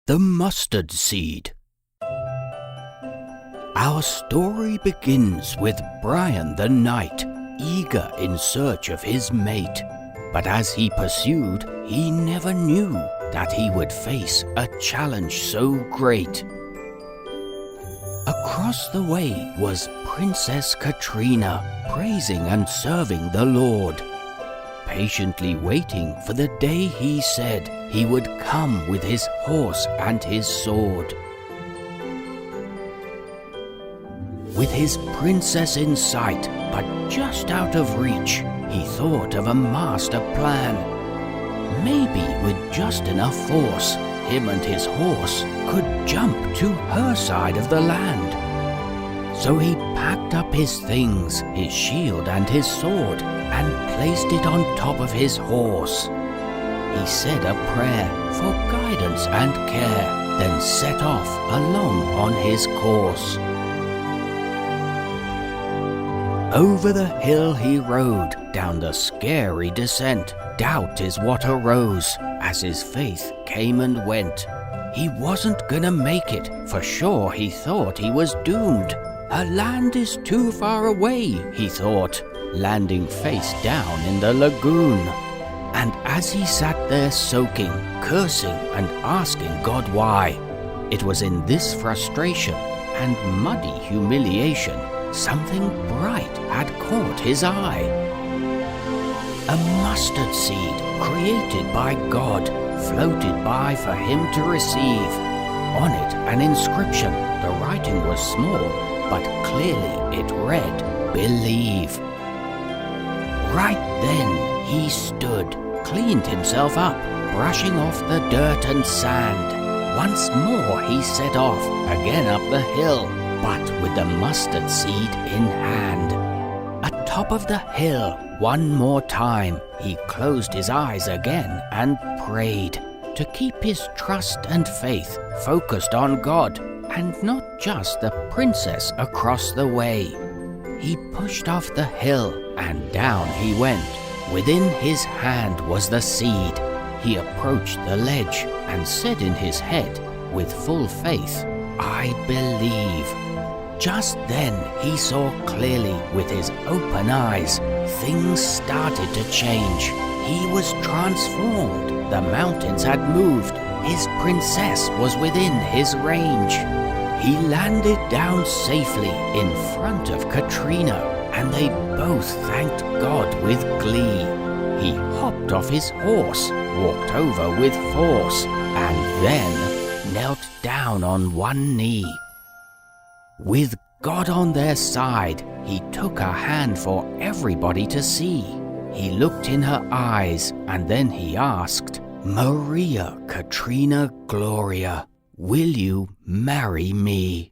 The mustard seed. Our story begins with Brian the knight, eager in search of his mate. But as he pursued, he never knew that he would face a challenge so great. Across the way was Princess Katrina, praising and serving the Lord, patiently waiting for the day he said he would come with his horse and his sword. With his princess in sight, but just out of reach, he thought of a master plan. Maybe with just enough force, him and his horse could jump to her side of the land. So he packed up his things, his shield and his sword, and placed it on top of his horse. He said a prayer for guidance and care, then set off along on his course. Over the hill he rode, down the scary descent. Doubt is what arose as his faith came and went. He wasn't gonna make it, for sure he thought he was doomed. Her land is too far away, he thought, landing face down in the lagoon. And as he sat there soaking, cursing and asking God why, it was in this frustration and muddy humiliation something bright had caught his eye. A mustard seed created by God floated by for him to receive. On it an inscription, the writing was small, but clearly it read, "Believe." Right then he stood, cleaned himself up, brushing off the dirt and sand. Once more he set off, again up the hill, but with the mustard seed in hand. Atop of the hill, one more time, he closed his eyes again and prayed to keep his trust and faith focused on God and not just the princess across the way. He pushed off the hill and down he went. Within his hand was the seed. He approached the ledge and said in his head, with full faith, "I believe." Just then he saw clearly with his open eyes. Things started to change. He was transformed. The mountains had moved. His princess was within his range. He landed down safely in front of Katrina, and they both thanked God with glee. He hopped off his horse, walked over with force, and then knelt down on one knee. With God on their side, he took her hand for everybody to see. He looked in her eyes, and then he asked, "Maria Katrina Gloria, will you marry me?"